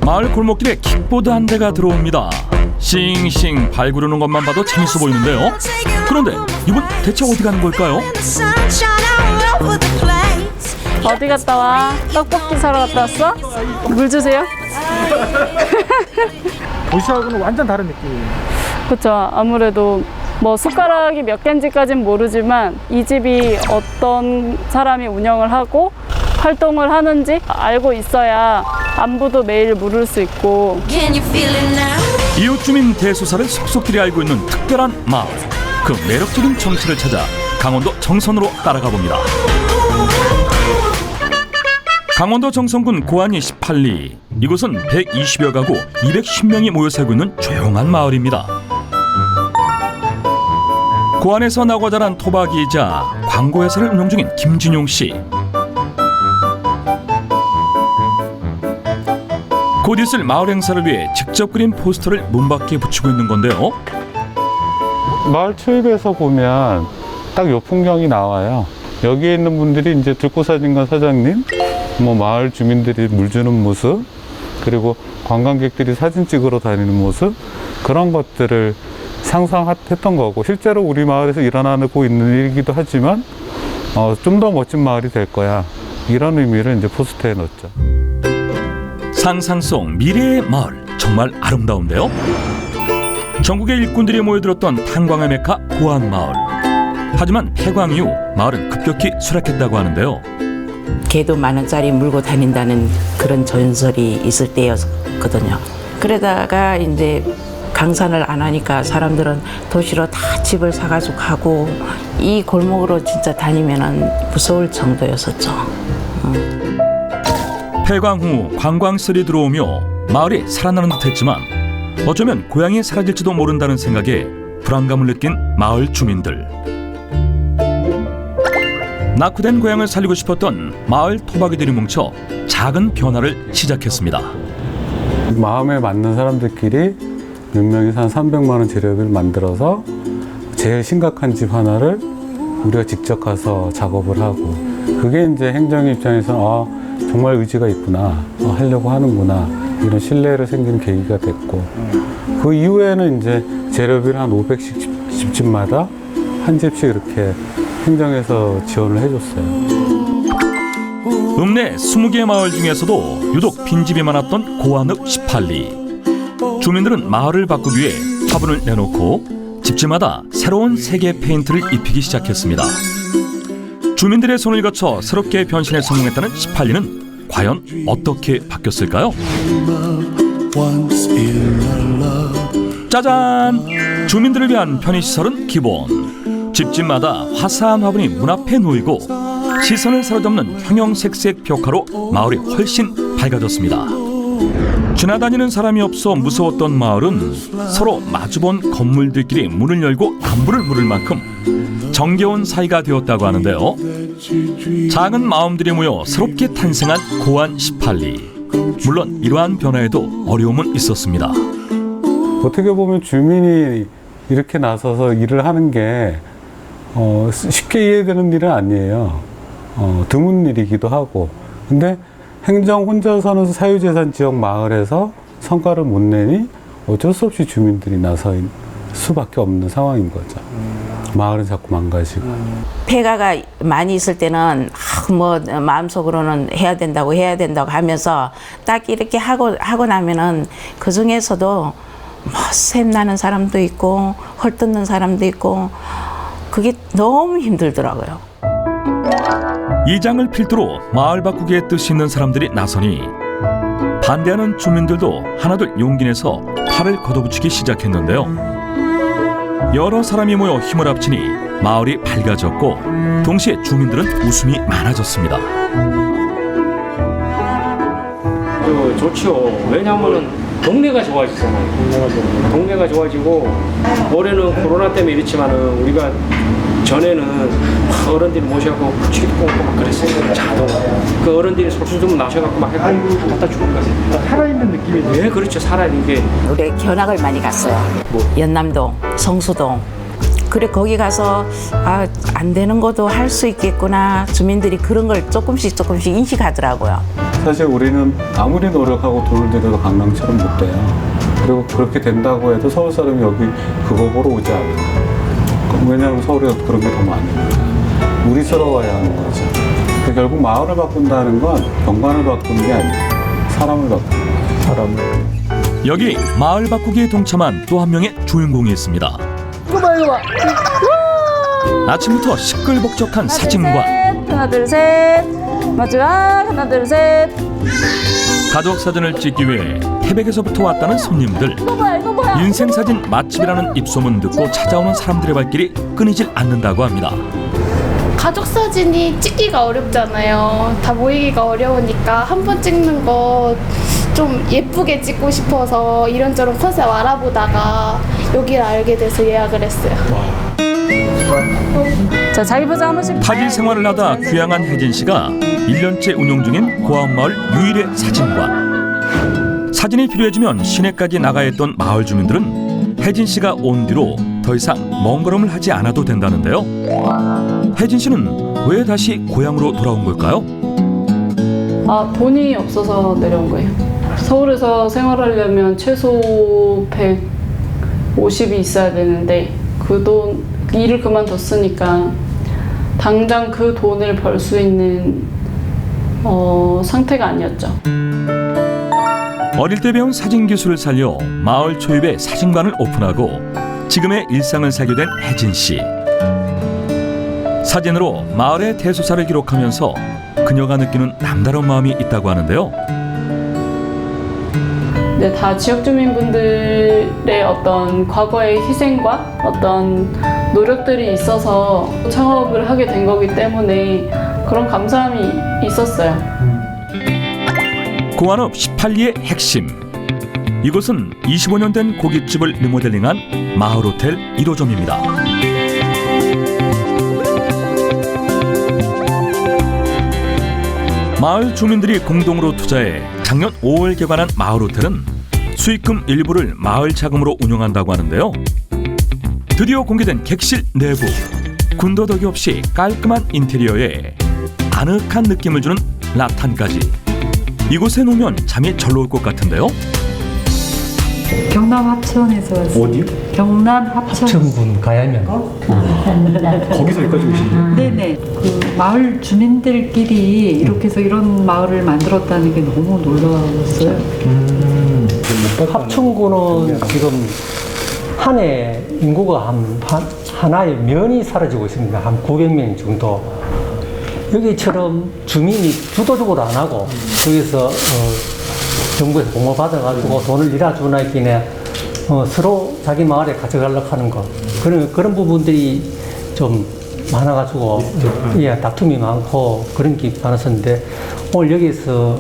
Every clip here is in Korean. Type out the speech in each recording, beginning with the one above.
마을 골목길에 킥보드 한 대가 들어옵니다. 싱싱 발 구르는 것만 봐도 재밌어 보이는데요. 그런데 이분 대체 어디 가는 걸까요? 어디 갔다 와? 떡볶이 사러 갔다 왔어? 물 주세요. 도시하고는 완전 다른 느낌이에요. 그렇죠. 아무래도 뭐 숟가락이 몇 개인지까지는 모르지만 이 집이 어떤 사람이 운영을 하고 활동을 하는지 알고 있어야 안부도 매일 물을 수 있고. 이웃 주민 대소사를 속속들이 알고 있는 특별한 마을. 그 매력적인 정체를 찾아 강원도 정선으로 따라가 봅니다. 강원도 정선군 고안리 18리. 이곳은 120여 가구 210명이 모여 살고 있는 조용한 마을입니다. 고안에서 나고 자란 토박이이자 광고회사를 운영 중인 김진용 씨. 곧 있을 마을 행사를 위해 직접 그린 포스터를 문밖에 붙이고 있는 건데요. 마을 초입에서 보면 딱 요 풍경이 나와요. 여기에 있는 분들이 이제 들꽃사진관 사장님, 뭐 마을 주민들이 물 주는 모습, 그리고 관광객들이 사진 찍으러 다니는 모습, 그런 것들을 상상했던 거고, 실제로 우리 마을에서 일어나고 있는 일이기도 하지만 좀 더 멋진 마을이 될 거야, 이런 의미를 이제 포스터에 넣었죠. 상상 속 미래의 마을, 정말 아름다운데요. 전국의 일꾼들이 모여들었던 탄광의 메카 고안마을. 하지만 폐광 이후 마을은 급격히 수락했다고 하는데요. 개도 10,000원짜리 물고 다닌다는 그런 전설이 있을 때였거든요. 그러다가 이제 강산을 안 하니까 사람들은 도시로 다 집을 사가지고 가고, 이 골목으로 진짜 다니면은 무서울 정도였었죠. 폐광 후 관광설이 들어오며 마을이 살아나는 듯했지만 어쩌면 고향이 사라질지도 모른다는 생각에 불안감을 느낀 마을 주민들. 낙후된 고향을 살리고 싶었던 마을 토박이들이 뭉쳐 작은 변화를 시작했습니다. 마음에 맞는 사람들끼리 몇 명이서 한 300만 원 재료비를 만들어서 제일 심각한 집 하나를 우리가 직접 가서 작업을 하고, 그게 이제 행정 입장에서는 정말 의지가 있구나, 하려고 하는구나, 이런 신뢰를 생기는 계기가 됐고, 그 이후에는 이제 재료비를 한 500씩 집집마다 한 집씩 이렇게 행정에서 지원을 해줬어요. 읍내 20개 마을 중에서도 유독 빈집이 많았던 고안읍 18리. 주민들은 마을을 바꾸기 위해 화분을 내놓고 집집마다 새로운 색의 페인트를 입히기 시작했습니다. 주민들의 손을 거쳐 새롭게 변신에 성공했다는 18리는 과연 어떻게 바뀌었을까요? 짜잔! 주민들을 위한 편의시설은 기본. 집집마다 화사한 화분이 문 앞에 놓이고 시선을 사로잡는 형형색색 벽화로 마을이 훨씬 밝아졌습니다. 지나다니는 사람이 없어 무서웠던 마을은 서로 마주본 건물들끼리 문을 열고 안부를 물을 만큼 정겨운 사이가 되었다고 하는데요. 작은 마음들이 모여 새롭게 탄생한 고안 18리. 물론 이러한 변화에도 어려움은 있었습니다. 어떻게 보면 주민이 이렇게 나서서 일을 하는 게 쉽게 이해되는 일은 아니에요. 드문 일이기도 하고. 근데 행정 혼자서는 사유재산 지역 마을에서 성과를 못 내니 어쩔 수 없이 주민들이 나설 수밖에 없는 상황인 거죠. 마을은 자꾸 망가지고. 폐가가 많이 있을 때는 뭐 마음속으로는 해야 된다고 하면서 딱 이렇게 하고 나면은 그 중에서도 뭐 샘나는 사람도 있고 헐뜯는 사람도 있고, 그게 너무 힘들더라고요. 이 장을 필두로 마을 바꾸기에 뜻이 있는 사람들이 나서니 반대하는 주민들도 하나둘 용기 내서 팔을 걷어붙이기 시작했는데요. 여러 사람이 모여 힘을 합치니 마을이 밝아졌고 동시에 주민들은 웃음이 많아졌습니다. 좋죠. 왜냐하면은 동네가 좋아지잖아요. 동네가 좋아지고, 올해는 코로나 때문에 이렇지만은 우리가 전에는 어른들이 모셔갖고 치킨 꽂고 막 그랬어요. 자동. 그 어른들이 솔솔 좀 나셔갖고 막 해갖고 갖다 주고 가세요. 살아있는 느낌이 들어요. 네, 그렇죠. 살아있는 게. 우리 견학을 많이 갔어요. 연남동, 성수동. 그래 거기 가서 안 되는 것도 할 수 있겠구나. 주민들이 그런 걸 조금씩 인식하더라고요. 사실 우리는 아무리 노력하고 돈을 들여도 강남처럼 못 돼요. 그리고 그렇게 된다고 해도 서울 사람이 여기 그거 보러 오지 않아요. 왜냐하면 서울에 그런 게 더 많으니까. 우리스러워야 하는 거죠. 근데 결국 마을을 바꾼다는 건 경관을 바꾸는 게 아니고 사람을 바꾸는 거예요. 사람을. 여기 마을 바꾸기에 동참한 또 한 명의 주인공이 있습니다. 이거 봐. 아침부터 시끌벅적한 사진관. 하나 둘 셋. 마지막 하나 둘 셋. 가족 사진을 찍기 위해 태백에서부터 왔다는 손님들. 이거 봐. 인생사진 맛집이라는 입소문 듣고 찾아오는 사람들의 발길이 끊이질 않는다고 합니다. 가족 사진이 찍기가 어렵잖아요. 다 모이기가 어려우니까 한 번 찍는 거 좀 예쁘게 찍고 싶어서 이런저런 컨셉 알아보다가 여기를 알게 돼서 예약을 했어요. 자, 자기 포즈 한 번씩. 타지 생활을 하다 귀향한 혜진 씨가 1년째 운영 중인 고아마을 유일의 사진관. 사진이 필요해지면 시내까지 나가야 했던 마을 주민들은 혜진 씨가 온 뒤로 더 이상 먼 걸음을 하지 않아도 된다는데요. 혜진 씨는 왜 다시 고향으로 돌아온 걸까요? 돈이 없어서 내려온 거예요. 서울에서 생활하려면 최소 150이 있어야 되는데 그 돈 일을 그만뒀으니까 당장 그 돈을 벌 수 있는 상태가 아니었죠. 어릴 때 배운 사진 기술을 살려 마을 초입에 사진관을 오픈하고 지금의 일상을 살게 된 혜진 씨. 사진으로 마을의 대소사를 기록하면서 그녀가 느끼는 남다른 마음이 있다고 하는데요. 네, 다 지역 주민분들의 어떤 과거의 희생과 어떤 노력들이 있어서 창업을 하게 된 거기 때문에 그런 감사함이 있었어요. 고안읍 18리의 핵심. 이곳은 25년 된 고깃집을 리모델링한 마을호텔 1호점입니다. 마을 주민들이 공동으로 투자해 작년 5월 개관한 마을호텔은 수익금 일부를 마을 자금으로 운영한다고 하는데요. 드디어 공개된 객실 내부. 군더더기 없이 깔끔한 인테리어에 아늑한 느낌을 주는 라탄까지. 이곳에 놓으면 잠이 절로 올 것 같은데요. 경남 합천에서 왔어요. 어디요? 경남 합천. 합천군 가야면. 거기서 여기까지 오시네요. 네네. 그 마을 주민들끼리 이렇게 해서 이런 마을을 만들었다는 게 너무 놀라웠어요. 합천군은 지금 한 해 인구가 하나의 면이 사라지고 있습니다. 한 900명 정도. 여기처럼 주민이 주도적으로 안 하고 거기서 정부에서 공모 받아가지고 돈을 일해주나 있기에 서로 자기 마을에 가져가려고 하는 거 그런 부분들이 좀 많아가지고 다툼이 많고 그런 게 많았었는데 오늘 여기서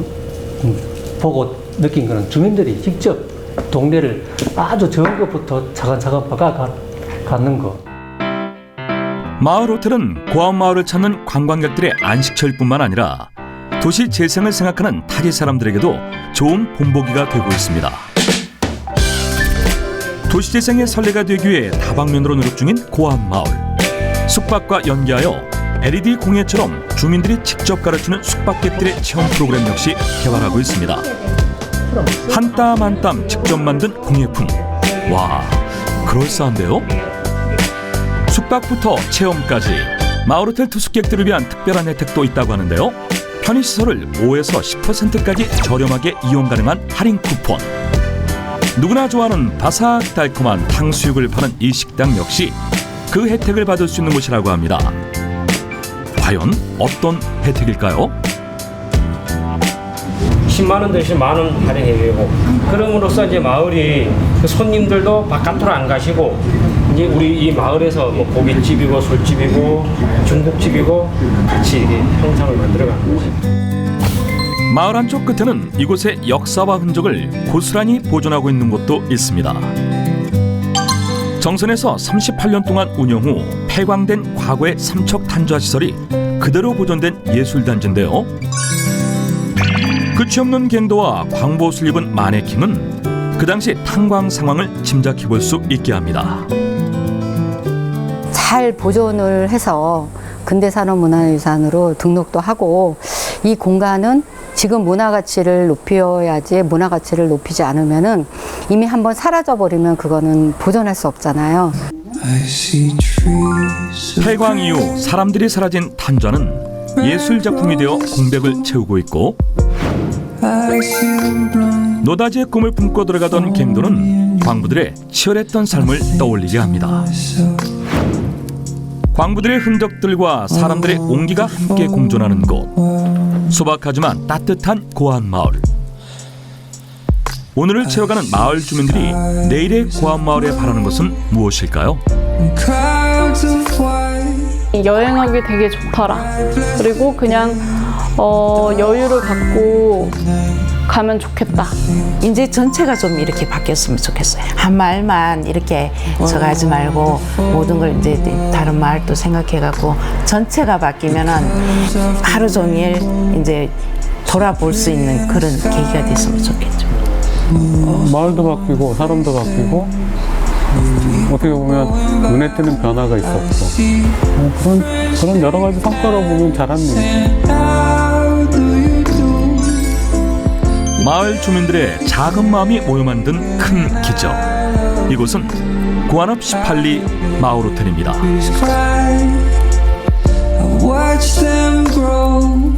보고 느낀 거는 주민들이 직접 동네를 아주 적은 것부터 차근차근 바꿔가는 거. 마을 호텔은 고아원 마을을 찾는 관광객들의 안식처일 뿐만 아니라 도시 재생을 생각하는 타지 사람들에게도 좋은 본보기가 되고 있습니다. 도시 재생의 선례가 되기 위해 다방면으로 노력 중인 고아원 마을. 숙박과 연계하여 LED 공예처럼 주민들이 직접 가르치는 숙박객들의 체험 프로그램 역시 개발하고 있습니다. 한 땀 한 땀 직접 만든 공예품. 와, 그럴싸한데요? 숙박부터 체험까지 마을호텔 투숙객들을 위한 특별한 혜택도 있다고 하는데요. 편의시설을 5에서 10%까지 저렴하게 이용 가능한 할인 쿠폰. 누구나 좋아하는 바삭 달콤한 탕수육을 파는 이 식당 역시 그 혜택을 받을 수 있는 곳이라고 합니다. 과연 어떤 혜택일까요? 10만 원 대신 만 원 할인해주고 그럼으로써 이제 마을이 그 손님들도 바깥으로 안 가시고 이제 우리 이 마을에서 뭐 고깃집이고 술집이고 중국집이고 같이 이렇게 형상을 만들어가는 거죠. 마을 한쪽 끝에는 이곳의 역사와 흔적을 고스란히 보존하고 있는 곳도 있습니다. 정선에서 38년 동안 운영 후 폐광된 과거의 삼척 탄좌 시설이 그대로 보존된 예술단지인데요. 끝이 없는 갱도와 광보옷을 입은 마네킹은 그 당시 탄광 상황을 짐작해 볼 수 있게 합니다. 잘 보존을 해서 근대산업문화유산으로 등록도 하고 이 공간은 지금 문화 가치를 높여야지 문화 가치를 높이지 않으면은 이미 한번 사라져 버리면 그거는 보존할 수 없잖아요. 폐광 이후 사람들이 사라진 탄좌는 예술 작품이 되어 공백을 채우고 있고, 노다지의 꿈을 품고 들어가던 갱도는 광부들의 치열했던 삶을 떠올리게 합니다. 광부들의 흔적들과 사람들의 온기가 함께 공존하는 곳, 소박하지만 따뜻한 고안마을. 오늘을 채워가는 마을 주민들이 내일의 고안마을에 바라는 것은 무엇일까요? 여행하기 되게 좋더라. 그리고 그냥 여유를 갖고 가면 좋겠다. 이제 전체가 좀 이렇게 바뀌었으면 좋겠어요. 한 마을만 이렇게 저가지 말고 모든 걸 이제 다른 마을도 생각해갖고 전체가 바뀌면은 하루 종일 이제 돌아볼 수 있는 그런 계기가 됐으면 좋겠죠. 마을도 바뀌고 사람도 바뀌고 어떻게 보면 눈에 띄는 변화가 있었고 그런 여러 가지 성과로 보면 잘한 일이죠. 마을 주민들의 작은 마음이 모여 만든 큰 기적. 이곳은 고안읍 18리 마을호텔입니다. Watch them grow.